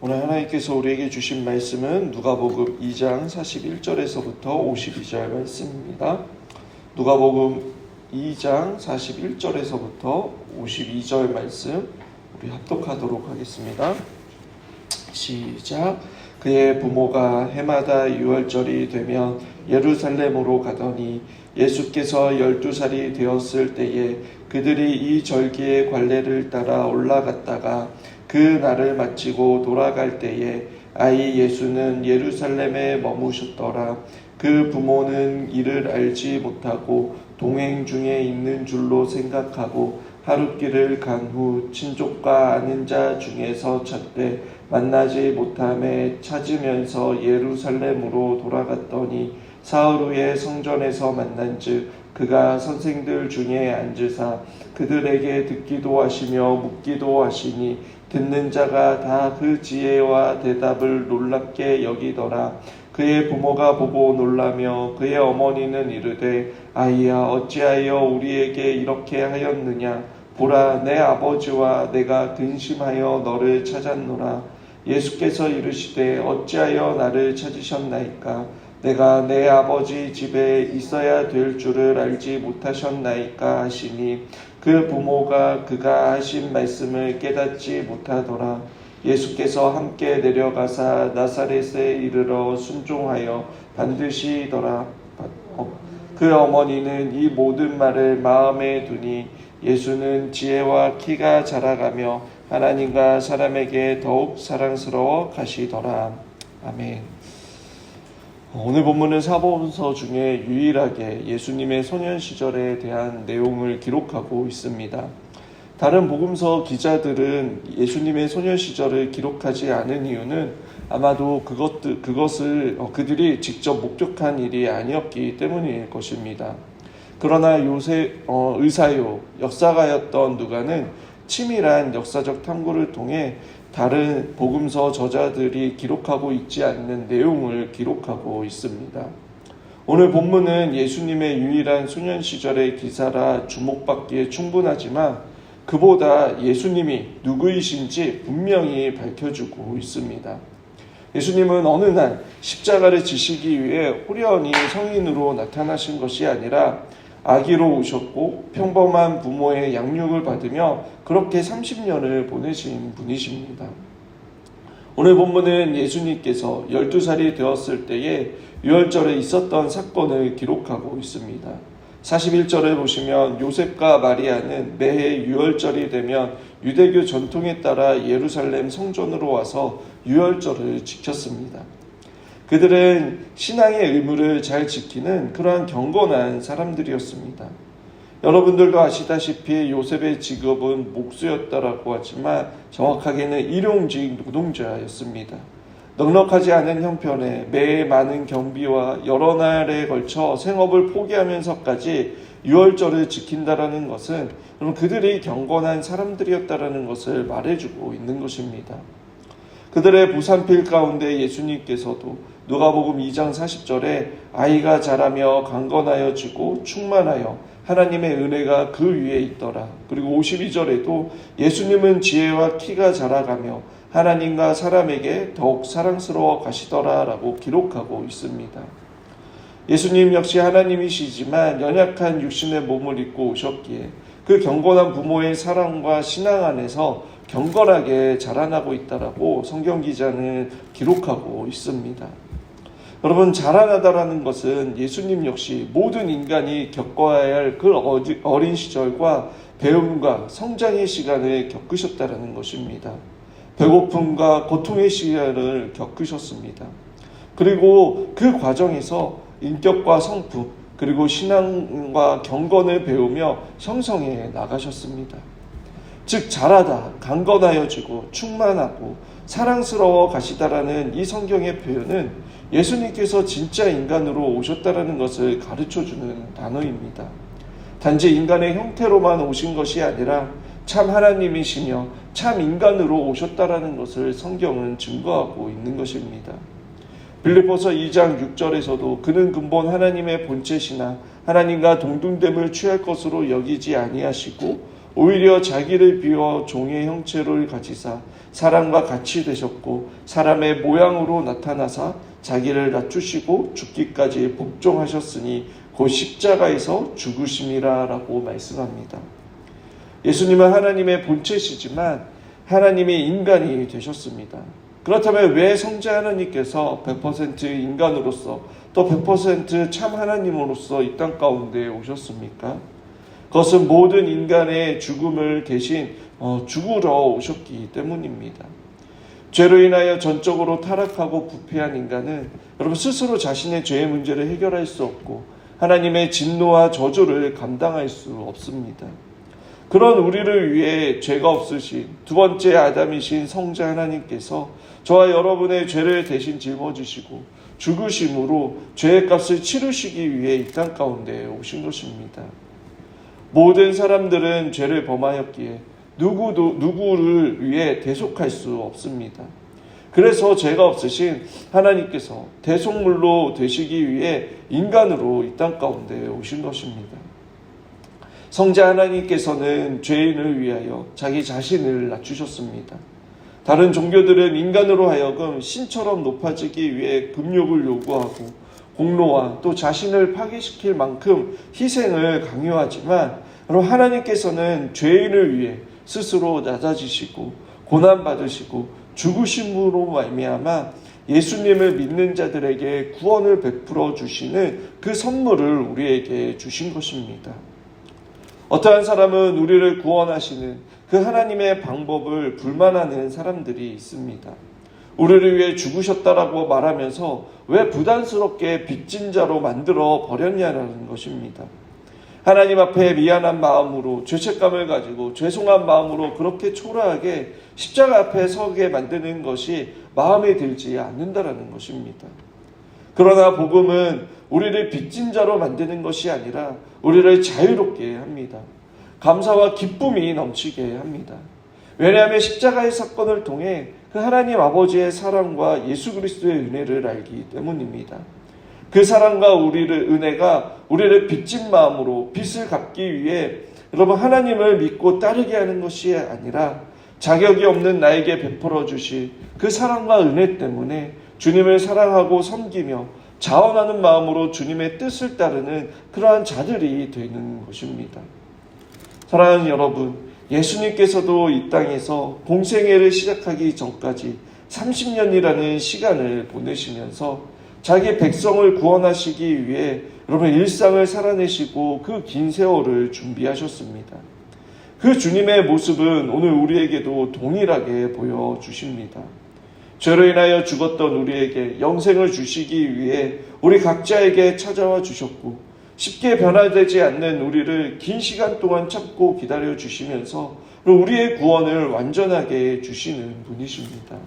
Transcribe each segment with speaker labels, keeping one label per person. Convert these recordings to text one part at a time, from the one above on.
Speaker 1: 오늘 하나님께서 우리에게 주신 말씀은 누가복음 2장 41절에서부터 52절 말씀입니다. 누가복음 2장 41절에서부터 52절 말씀 우리 합독하도록 하겠습니다. 시작. 그의 부모가 해마다 유월절이 되면 예루살렘으로 가더니 예수께서 12살이 되었을 때에 그들이 이 절기의 관례를 따라 올라갔다가 그 날을 마치고 돌아갈 때에 아이 예수는 예루살렘에 머무셨더라. 그 부모는 이를 알지 못하고 동행 중에 있는 줄로 생각하고 하룻길을 간 후 친족과 아는 자 중에서 찾되 만나지 못함에 찾으면서 예루살렘으로 돌아갔더니 사흘 후에 성전에서 만난즉 그가 선생들 중에 앉으사 그들에게 듣기도 하시며 묻기도 하시니 듣는 자가 다 그 지혜와 대답을 놀랍게 여기더라. 그의 부모가 보고 놀라며 그의 어머니는 이르되 아이야 어찌하여 우리에게 이렇게 하였느냐. 보라 내 아버지와 내가 근심하여 너를 찾았노라. 예수께서 이르시되 어찌하여 나를 찾으셨나이까. 내가 내 아버지 집에 있어야 될 줄을 알지 못하셨나이까 하시니 그 부모가 그가 하신 말씀을 깨닫지 못하더라. 예수께서 함께 내려가사 나사렛에 이르러 순종하여 반드시더라. 그 어머니는 이 모든 말을 마음에 두니 예수는 지혜와 키가 자라가며 하나님과 사람에게 더욱 사랑스러워 가시더라. 아멘. 오늘 본문은 사복음서 중에 유일하게 예수님의 소년 시절에 대한 내용을 기록하고 있습니다. 다른 복음서 기자들은 예수님의 소년 시절을 기록하지 않은 이유는 아마도 그것을 그들이 직접 목격한 일이 아니었기 때문일 것입니다. 그러나 의사요, 역사가였던 누가는 치밀한 역사적 탐구를 통해 다른 복음서 저자들이 기록하고 있지 않는 내용을 기록하고 있습니다. 오늘 본문은 예수님의 유일한 소년 시절의 기사라 주목받기에 충분하지만 그보다 예수님이 누구이신지 분명히 밝혀주고 있습니다. 예수님은 어느 날 십자가를 지시기 위해 호련히 성인으로 나타나신 것이 아니라 아기로 오셨고 평범한 부모의 양육을 받으며 그렇게 30년을 보내신 분이십니다. 오늘 본문은 예수님께서 12살이 되었을 때에 유월절에 있었던 사건을 기록하고 있습니다. 41절을 보시면 요셉과 마리아는 매해 유월절이 되면 유대교 전통에 따라 예루살렘 성전으로 와서 유월절을 지켰습니다. 그들은 신앙의 의무를 잘 지키는 그러한 경건한 사람들이었습니다. 여러분들도 아시다시피 요셉의 직업은 목수였다라고 하지만 정확하게는 일용직 노동자였습니다. 넉넉하지 않은 형편에 매해 많은 경비와 여러 날에 걸쳐 생업을 포기하면서까지 유월절을 지킨다라는 것은 그들이 경건한 사람들이었다라는 것을 말해주고 있는 것입니다. 그들의 부산필 가운데 예수님께서도 누가복음 2장 40절에 아이가 자라며 강건하여지고 충만하여 하나님의 은혜가 그 위에 있더라. 그리고 52절에도 예수님은 지혜와 키가 자라가며 하나님과 사람에게 더욱 사랑스러워 가시더라 라고 기록하고 있습니다. 예수님 역시 하나님이시지만 연약한 육신의 몸을 입고 오셨기에 그 경건한 부모의 사랑과 신앙 안에서 경건하게 자라나고 있다라고 성경 기자는 기록하고 있습니다. 여러분, 자라나다라는 것은 예수님 역시 모든 인간이 겪어야 할 그 어린 시절과 배움과 성장의 시간을 겪으셨다라는 것입니다. 배고픔과 고통의 시간을 겪으셨습니다. 그리고 그 과정에서 인격과 성품 그리고 신앙과 경건을 배우며 형성해 나가셨습니다. 즉 자라다 강건하여지고 충만하고 사랑스러워 가시다라는 이 성경의 표현은 예수님께서 진짜 인간으로 오셨다라는 것을 가르쳐주는 단어입니다. 단지 인간의 형태로만 오신 것이 아니라 참 하나님이시며 참 인간으로 오셨다라는 것을 성경은 증거하고 있는 것입니다. 빌립보서 2장 6절에서도 그는 근본 하나님의 본체시나 하나님과 동등됨을 취할 것으로 여기지 아니하시고 오히려 자기를 비워 종의 형체를 가지사 사람과 같이 되셨고 사람의 모양으로 나타나사 자기를 낮추시고 죽기까지 복종하셨으니 곧 십자가에서 죽으심이라 라고 말씀합니다. 예수님은 하나님의 본체시지만 하나님의 인간이 되셨습니다. 그렇다면 왜 성자 하나님께서 100% 인간으로서 또 100% 참 하나님으로서 이 땅 가운데 오셨습니까? 그것은 모든 인간의 죽음을 대신 죽으러 오셨기 때문입니다. 죄로 인하여 전적으로 타락하고 부패한 인간은 여러분 스스로 자신의 죄의 문제를 해결할 수 없고 하나님의 진노와 저주를 감당할 수 없습니다. 그런 우리를 위해 죄가 없으신 두 번째 아담이신 성자 하나님께서 저와 여러분의 죄를 대신 짊어지시고 죽으심으로 죄의 값을 치르시기 위해 이 땅 가운데 오신 것입니다. 모든 사람들은 죄를 범하였기에 누구를 위해 대속할 수 없습니다. 그래서 죄가 없으신 하나님께서 대속물로 되시기 위해 인간으로 이 땅 가운데 오신 것입니다. 성자 하나님께서는 죄인을 위하여 자기 자신을 낮추셨습니다. 다른 종교들은 인간으로 하여금 신처럼 높아지기 위해 금욕을 요구하고 공로와 또 자신을 파괴시킬 만큼 희생을 강요하지만 하나님께서는 죄인을 위해 스스로 낮아지시고 고난받으시고 죽으심으로 말미암아 예수님을 믿는 자들에게 구원을 베풀어 주시는 그 선물을 우리에게 주신 것입니다. 어떠한 사람은 우리를 구원하시는 그 하나님의 방법을 불만하는 사람들이 있습니다. 우리를 위해 죽으셨다라고 말하면서 왜 부담스럽게 빚진 자로 만들어 버렸냐는 것입니다. 하나님 앞에 미안한 마음으로 죄책감을 가지고 죄송한 마음으로 그렇게 초라하게 십자가 앞에 서게 만드는 것이 마음에 들지 않는다라는 것입니다. 그러나 복음은 우리를 빚진 자로 만드는 것이 아니라 우리를 자유롭게 합니다. 감사와 기쁨이 넘치게 합니다. 왜냐하면 십자가의 사건을 통해 그 하나님 아버지의 사랑과 예수 그리스도의 은혜를 알기 때문입니다. 그 사랑과 은혜가 우리를 빚진 마음으로 빚을 갚기 위해 여러분 하나님을 믿고 따르게 하는 것이 아니라 자격이 없는 나에게 베풀어 주실 그 사랑과 은혜 때문에 주님을 사랑하고 섬기며 자원하는 마음으로 주님의 뜻을 따르는 그러한 자들이 되는 것입니다. 사랑하는 여러분, 예수님께서도 이 땅에서 공생애를 시작하기 전까지 30년이라는 시간을 보내시면서 자기 백성을 구원하시기 위해 여러분 일상을 살아내시고 그 긴 세월을 준비하셨습니다. 그 주님의 모습은 오늘 우리에게도 동일하게 보여주십니다. 죄로 인하여 죽었던 우리에게 영생을 주시기 위해 우리 각자에게 찾아와 주셨고 쉽게 변화되지 않는 우리를 긴 시간 동안 참고 기다려 주시면서 우리의 구원을 완전하게 주시는 분이십니다.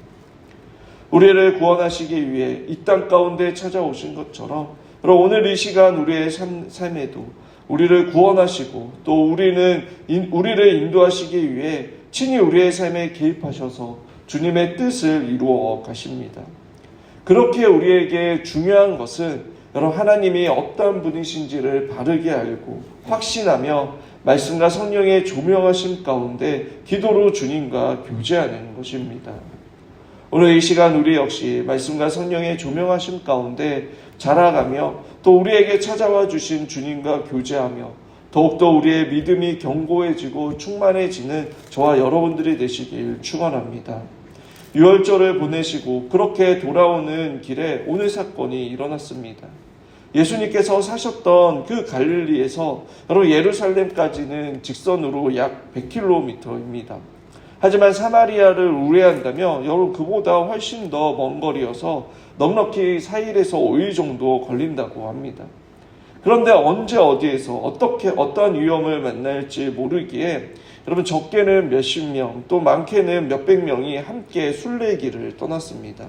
Speaker 1: 우리를 구원하시기 위해 이 땅 가운데 찾아오신 것처럼 오늘 이 시간 우리의 삶에도 우리를 구원하시고 또 우리를 인도하시기 위해 친히 우리의 삶에 개입하셔서 주님의 뜻을 이루어 가십니다. 그렇게 우리에게 중요한 것은 여러분 하나님이 어떠한 분이신지를 바르게 알고 확신하며 말씀과 성령의 조명하심 가운데 기도로 주님과 교제하는 것입니다. 오늘 이 시간 우리 역시 말씀과 성령의 조명하심 가운데 자라가며 또 우리에게 찾아와 주신 주님과 교제하며 더욱더 우리의 믿음이 견고해지고 충만해지는 저와 여러분들이 되시길 축원합니다. 유월절을 보내시고 그렇게 돌아오는 길에 오늘 사건이 일어났습니다. 예수님께서 사셨던 그 갈릴리에서 여러분 예루살렘까지는 직선으로 약 100km입니다. 하지만 사마리아를 우회한다면 여러분 그보다 훨씬 더 먼 거리여서 넉넉히 4일에서 5일 정도 걸린다고 합니다. 그런데 언제 어디에서 어떠한 위험을 만날지 모르기에 여러분 적게는 몇십 명 또 많게는 몇백 명이 함께 순례길을 떠났습니다.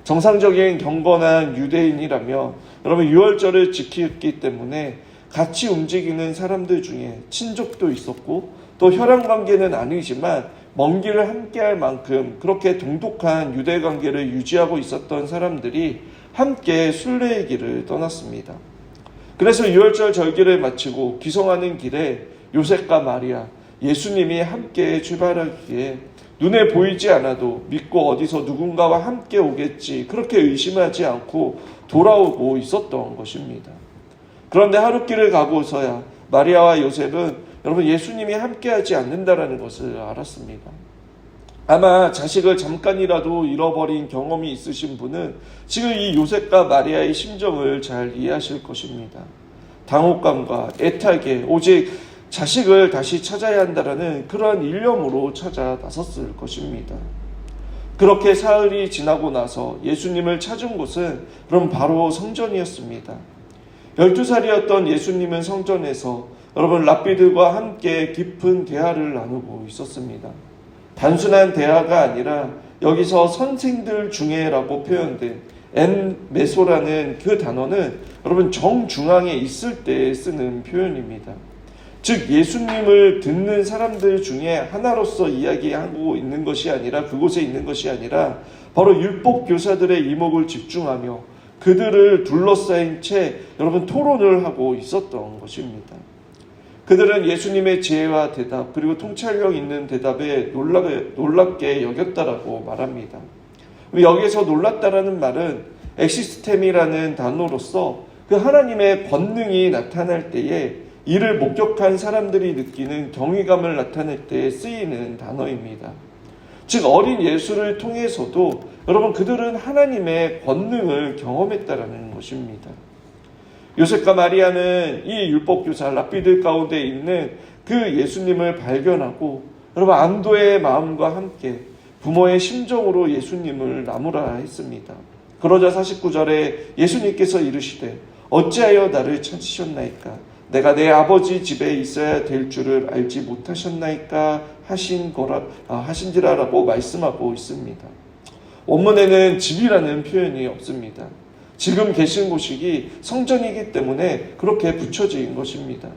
Speaker 1: 정상적인 경건한 유대인이라면 여러분 유월절을 지켰기 때문에 같이 움직이는 사람들 중에 친족도 있었고 또 혈연관계는 아니지만 먼 길을 함께할 만큼 그렇게 동독한 유대관계를 유지하고 있었던 사람들이 함께 순례의 길을 떠났습니다. 그래서 유월절 절기를 마치고 귀성하는 길에 요셉과 마리아, 예수님이 함께 출발하기에 눈에 보이지 않아도 믿고 어디서 누군가와 함께 오겠지 그렇게 의심하지 않고 돌아오고 있었던 것입니다. 그런데 하룻길을 가고서야 마리아와 요셉은 여러분 예수님이 함께하지 않는다라는 것을 알았습니다. 아마 자식을 잠깐이라도 잃어버린 경험이 있으신 분은 지금 이 요셉과 마리아의 심정을 잘 이해하실 것입니다. 당혹감과 애타게 오직 자식을 다시 찾아야 한다라는 그러한 일념으로 찾아 나섰을 것입니다. 그렇게 사흘이 지나고 나서 예수님을 찾은 곳은 그럼 바로 성전이었습니다. 12살이었던 예수님은 성전에서 여러분 랍비들과 함께 깊은 대화를 나누고 있었습니다. 단순한 대화가 아니라 여기서 선생들 중에라고 표현된 엔메소라는 그 단어는 여러분 정중앙에 있을 때 쓰는 표현입니다. 즉 예수님을 듣는 사람들 중에 하나로서 이야기하고 있는 것이 아니라 그곳에 있는 것이 아니라 바로 율법 교사들의 이목을 집중하며 그들을 둘러싸인 채 여러분 토론을 하고 있었던 것입니다. 그들은 예수님의 지혜와 대답 그리고 통찰력 있는 대답에 놀랍게 여겼다라고 말합니다. 여기서 놀랐다라는 말은 엑시스템이라는 단어로서 그 하나님의 권능이 나타날 때에 이를 목격한 사람들이 느끼는 경외감을 나타낼 때 쓰이는 단어입니다. 즉 어린 예수를 통해서도 여러분 그들은 하나님의 권능을 경험했다라는 것입니다. 요셉과 마리아는 이 율법교사 랍비들 가운데 있는 그 예수님을 발견하고 여러분 안도의 마음과 함께 부모의 심정으로 예수님을 나무라 했습니다. 그러자 49절에 예수님께서 이르시되 어찌하여 나를 찾으셨나이까? 내가 내 아버지 집에 있어야 될 줄을 알지 못하셨나이까? 하신지라라고 말씀하고 있습니다. 원문에는 집이라는 표현이 없습니다. 지금 계신 곳이 성전이기 때문에 그렇게 붙여진 것입니다.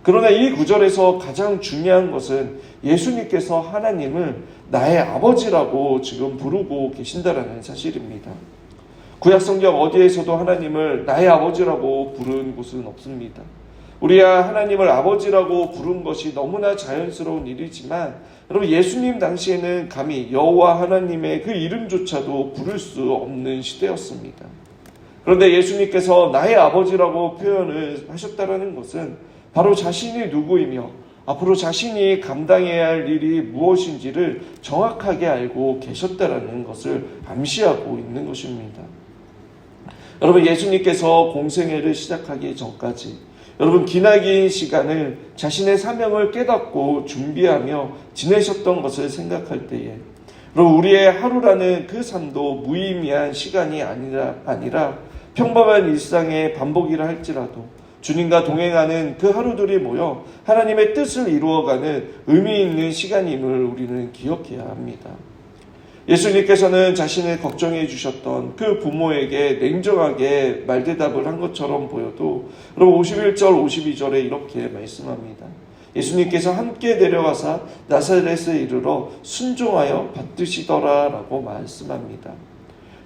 Speaker 1: 그러나 이 구절에서 가장 중요한 것은 예수님께서 하나님을 나의 아버지라고 지금 부르고 계신다라는 사실입니다. 구약성경 어디에서도 하나님을 나의 아버지라고 부른 곳은 없습니다. 우리야 하나님을 아버지라고 부른 것이 너무나 자연스러운 일이지만 여러분 예수님 당시에는 감히 여호와 하나님의 그 이름조차도 부를 수 없는 시대였습니다. 그런데 예수님께서 나의 아버지라고 표현을 하셨다는 것은 바로 자신이 누구이며 앞으로 자신이 감당해야 할 일이 무엇인지를 정확하게 알고 계셨다는 것을 암시하고 있는 것입니다. 여러분 예수님께서 공생애를 시작하기 전까지 여러분 기나긴 시간을 자신의 사명을 깨닫고 준비하며 지내셨던 것을 생각할 때에 여러분 우리의 하루라는 그 삶도 무의미한 시간이 아니라 평범한 일상의 반복이라 할지라도 주님과 동행하는 그 하루들이 모여 하나님의 뜻을 이루어가는 의미 있는 시간임을 우리는 기억해야 합니다. 예수님께서는 자신을 걱정해 주셨던 그 부모에게 냉정하게 말대답을 한 것처럼 보여도 여러분 51절 52절에 이렇게 말씀합니다. 예수님께서 함께 내려가사 나사렛에 이르러 순종하여 받드시더라 라고 말씀합니다.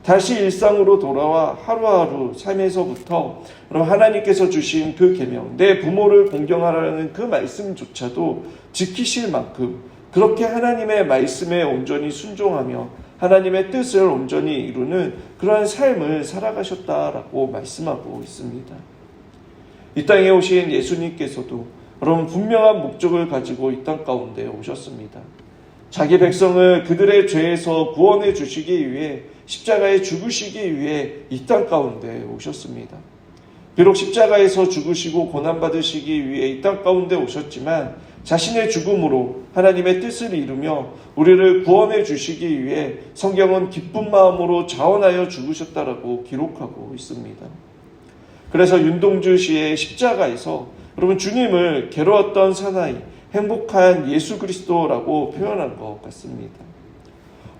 Speaker 1: 다시 일상으로 돌아와 하루하루 삶에서부터 하나님께서 주신 그 계명, 내 부모를 공경하라는 그 말씀조차도 지키실 만큼 그렇게 하나님의 말씀에 온전히 순종하며 하나님의 뜻을 온전히 이루는 그러한 삶을 살아가셨다라고 말씀하고 있습니다. 이 땅에 오신 예수님께서도 여러분 분명한 목적을 가지고 이 땅 가운데 오셨습니다. 자기 백성을 그들의 죄에서 구원해 주시기 위해 십자가에 죽으시기 위해 이 땅 가운데 오셨습니다. 비록 십자가에서 죽으시고 고난받으시기 위해 이 땅 가운데 오셨지만 자신의 죽음으로 하나님의 뜻을 이루며 우리를 구원해 주시기 위해 성경은 기쁜 마음으로 자원하여 죽으셨다라고 기록하고 있습니다. 그래서 윤동주 시의 십자가에서 여러분 주님을 괴로웠던 사나이, 행복한 예수 그리스도라고 표현한 것 같습니다.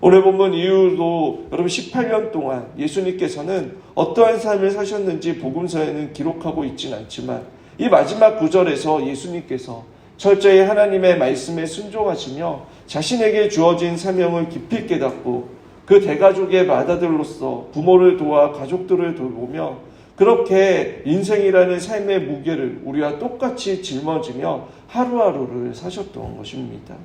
Speaker 1: 오늘 본문 이후로 여러분 18년 동안 예수님께서는 어떠한 삶을 사셨는지 복음서에는 기록하고 있진 않지만 이 마지막 구절에서 예수님께서 철저히 하나님의 말씀에 순종하시며 자신에게 주어진 사명을 깊이 깨닫고 그 대가족의 맏아들로서 부모를 도와 가족들을 돌보며 그렇게 인생이라는 삶의 무게를 우리와 똑같이 짊어지며 하루하루를 사셨던 것입니다.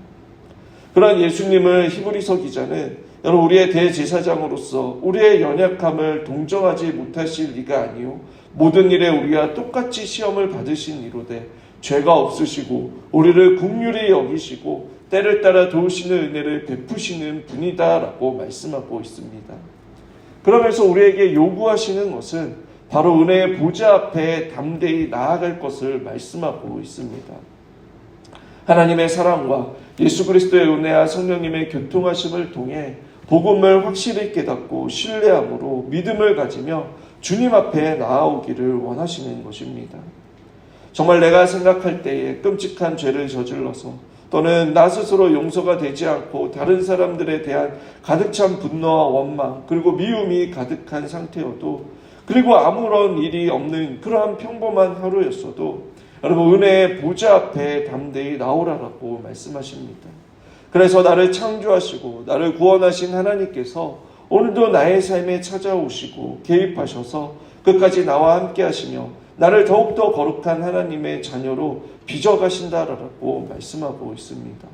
Speaker 1: 그러한 예수님을 히브리서 기자는 여러분 우리의 대제사장으로서 우리의 연약함을 동정하지 못하실 리가 아니요 모든 일에 우리와 똑같이 시험을 받으신 이로되 죄가 없으시고 우리를 긍휼히 여기시고 때를 따라 도우시는 은혜를 베푸시는 분이다라고 말씀하고 있습니다. 그러면서 우리에게 요구하시는 것은 바로 은혜의 보좌 앞에 담대히 나아갈 것을 말씀하고 있습니다. 하나님의 사랑과 예수 그리스도의 은혜와 성령님의 교통하심을 통해 복음을 확실히 깨닫고 신뢰함으로 믿음을 가지며 주님 앞에 나아오기를 원하시는 것입니다. 정말 내가 생각할 때에 끔찍한 죄를 저질러서 또는 나 스스로 용서가 되지 않고 다른 사람들에 대한 가득 찬 분노와 원망 그리고 미움이 가득한 상태여도 그리고 아무런 일이 없는 그러한 평범한 하루였어도 여러분 은혜의 보좌 앞에 담대히 나오라라고 말씀하십니다. 그래서 나를 창조하시고 나를 구원하신 하나님께서 오늘도 나의 삶에 찾아오시고 개입하셔서 끝까지 나와 함께 하시며 나를 더욱더 거룩한 하나님의 자녀로 빚어가신다라고 말씀하고 있습니다.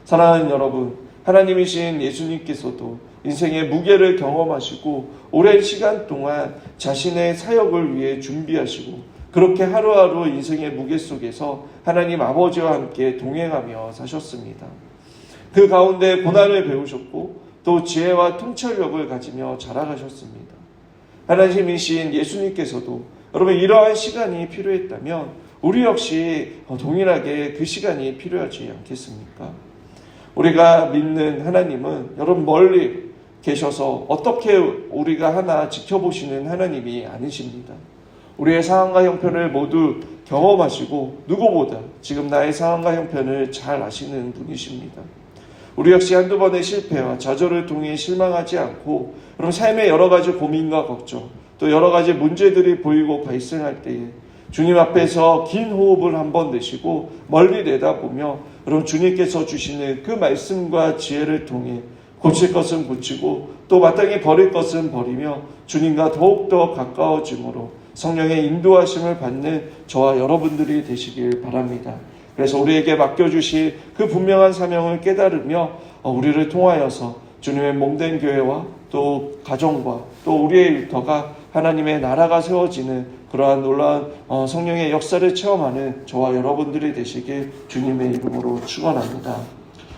Speaker 1: 사랑하는 여러분, 하나님이신 예수님께서도 인생의 무게를 경험하시고 오랜 시간 동안 자신의 사역을 위해 준비하시고 그렇게 하루하루 인생의 무게 속에서 하나님 아버지와 함께 동행하며 사셨습니다. 그 가운데 고난을 배우셨고 또 지혜와 통찰력을 가지며 자라가셨습니다. 하나님이신 예수님께서도 여러분 이러한 시간이 필요했다면 우리 역시 동일하게 그 시간이 필요하지 않겠습니까? 우리가 믿는 하나님은 여러분 멀리 계셔서 어떻게 우리가 하나 지켜보시는 하나님이 아니십니다. 우리의 상황과 형편을 모두 경험하시고 누구보다 지금 나의 상황과 형편을 잘 아시는 분이십니다. 우리 역시 한두 번의 실패와 좌절을 통해 실망하지 않고 그럼 삶의 여러 가지 고민과 걱정 또 여러 가지 문제들이 보이고 발생할 때에 주님 앞에서 긴 호흡을 한번 내쉬고 멀리 내다보며 그럼 주님께서 주시는 그 말씀과 지혜를 통해 고칠 것은 고치고 또 마땅히 버릴 것은 버리며 주님과 더욱더 가까워짐으로 성령의 인도하심을 받는 저와 여러분들이 되시길 바랍니다. 그래서 우리에게 맡겨주실 그 분명한 사명을 깨달으며 우리를 통하여서 주님의 몸된 교회와 또 가정과 또 우리의 일터가 하나님의 나라가 세워지는 그러한 놀라운 성령의 역사를 체험하는 저와 여러분들이 되시길 주님의 이름으로 축원합니다.